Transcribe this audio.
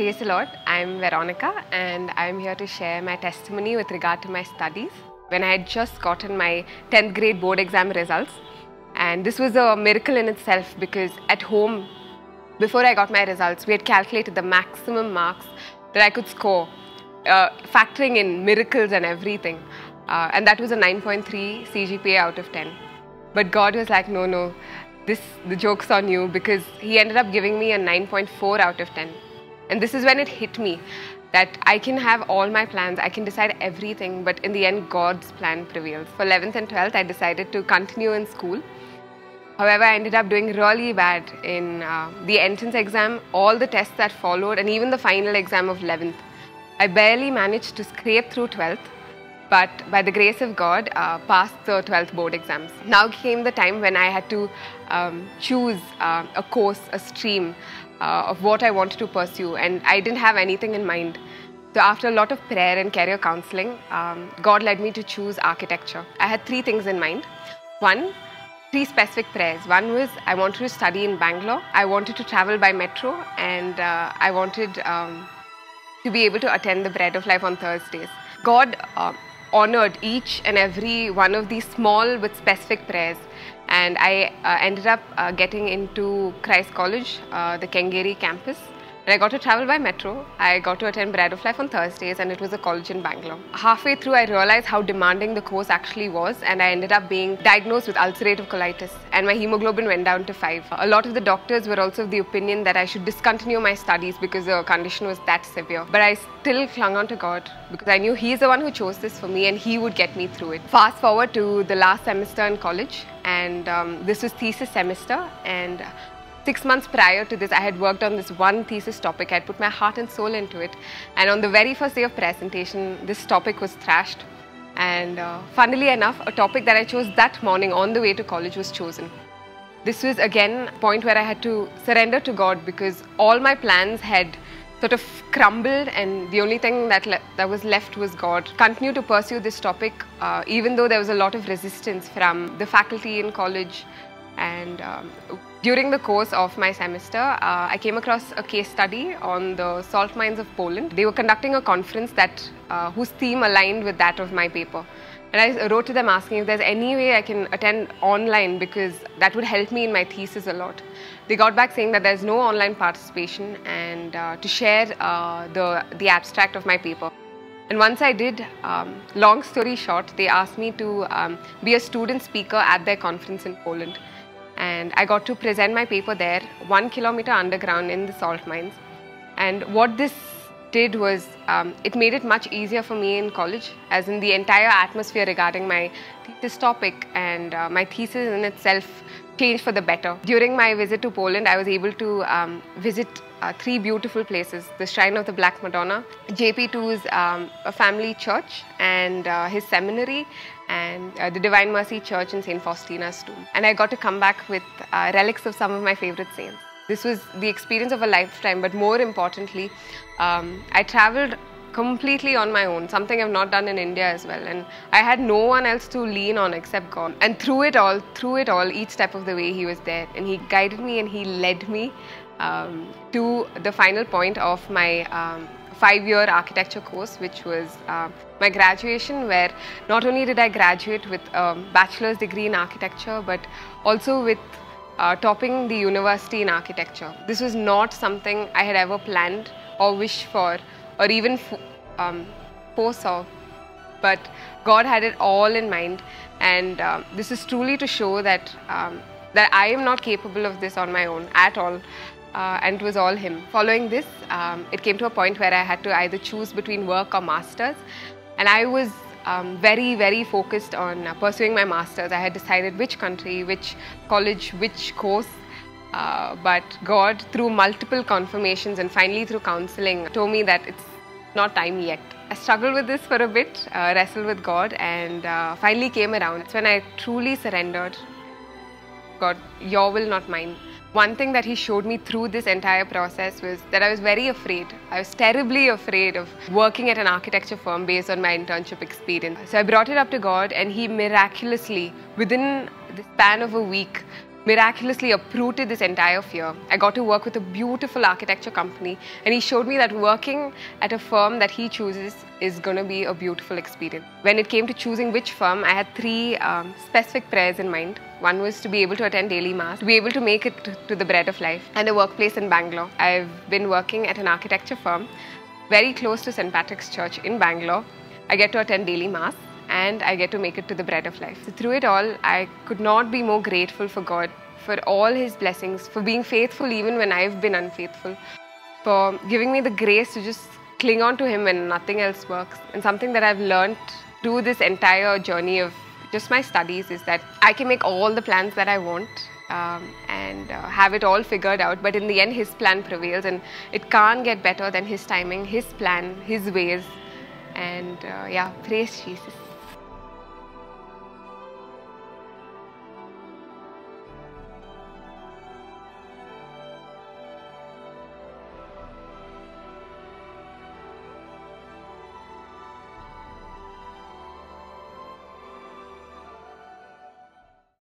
Praise the Lord. I'm Veronica and I'm here to share my testimony with regard to my studies. When I had just gotten my 10th grade board exam results, and this was a miracle in itself because at home, before I got my results, we had calculated the maximum marks that I could score, factoring in miracles and everything. And that was a 9.3 CGPA out of 10. But God was like, no, the joke's on you, because He ended up giving me a 9.4 out of 10. And this is when it hit me that I can have all my plans, I can decide everything, but in the end, God's plan prevails. For 11th and 12th, I decided to continue in school. However, I ended up doing really bad in the entrance exam, all the tests that followed, and even the final exam of 11th. I barely managed to scrape through 12th, but by the grace of God, passed the 12th board exams. Now came the time when I had to choose a course, a stream of what I wanted to pursue, and I didn't have anything in mind. So after a lot of prayer and career counseling, God led me to choose architecture. I had three things in mind. Three specific prayers. One was I wanted to study in Bangalore, I wanted to travel by metro, and I wanted to be able to attend the Bread of Life on Thursdays. God honored each and every one of these small but specific prayers, and I ended up getting into Christ College, the Kengeri campus. And I got to travel by metro. I got to attend Bread of Life on Thursdays, and it was a college in Bangalore. Halfway through, I realized how demanding the course actually was, and I ended up being diagnosed with ulcerative colitis, and my hemoglobin went down to 5. A lot of the doctors were also of the opinion that I should discontinue my studies because the condition was that severe. But I still clung on to God because I knew He's the one who chose this for me and He would get me through it. Fast forward to the last semester in college, and this was thesis semester, and 6 months prior to this, I had worked on this one thesis topic. I had put my heart and soul into it. And on the very first day of presentation, this topic was thrashed. And funnily enough, a topic that I chose that morning on the way to college was chosen. This was again a point where I had to surrender to God because all my plans had sort of crumbled, and the only thing that was left was God. Continue to pursue this topic even though there was a lot of resistance from the faculty in college. And during the course of my semester, I came across a case study on the salt mines of Poland. They were conducting a conference whose theme aligned with that of my paper. And I wrote to them asking if there's any way I can attend online because that would help me in my thesis a lot. They got back saying that there's no online participation and to share the abstract of my paper. And once I did, long story short, they asked me to be a student speaker at their conference in Poland. And I got to present my paper there, 1 kilometer underground in the salt mines. And what this did was, it made it much easier for me in college, as in the entire atmosphere regarding my thesis topic and my thesis in itself changed for the better. During my visit to Poland, I was able to visit 3 beautiful places: the Shrine of the Black Madonna, JP2's a family church, and his seminary, and the Divine Mercy Church in St. Faustina's tomb. And I got to come back with relics of some of my favorite saints. This was the experience of a lifetime, but more importantly, I traveled completely on my own, something I've not done in India as well. And I had no one else to lean on except God. And through it all, each step of the way He was there. And He guided me and He led me to the final point of my 5-year architecture course, which was my graduation, where not only did I graduate with a bachelor's degree in architecture, but also with topping the university in architecture. This was not something I had ever planned or wished for or even foresaw, but God had it all in mind, and this is truly to show that I am not capable of this on my own at all. And it was all Him. Following this, it came to a point where I had to either choose between work or masters, and I was very, very focused on pursuing my masters. I had decided which country, which college, which course, but God, through multiple confirmations and finally through counseling, told me that it's not time yet. I struggled with this for a bit, wrestled with God, and finally came around. It's when I truly surrendered. God, Your will, not mine. One thing that He showed me through this entire process was that I was very afraid. I was terribly afraid of working at an architecture firm based on my internship experience. So I brought it up to God, and He miraculously, within the span of a week, miraculously uprooted this entire fear. I got to work with a beautiful architecture company, and he showed me that working at a firm that he chooses is going to be a beautiful experience. When it came to choosing which firm, I had three specific prayers in mind. One was to be able to attend daily mass, to be able to make it to the bread of life, and a workplace in Bangalore. I've been working at an architecture firm very close to St. Patrick's Church in Bangalore. I get to attend daily mass, and I get to make it to the bread of life. So through it all, I could not be more grateful for God, for all His blessings, for being faithful even when I've been unfaithful, for giving me the grace to just cling on to Him when nothing else works. And something that I've learned through this entire journey of just my studies is that I can make all the plans that I want and have it all figured out, but in the end His plan prevails, and it can't get better than His timing, His plan, His ways. And yeah, praise Jesus.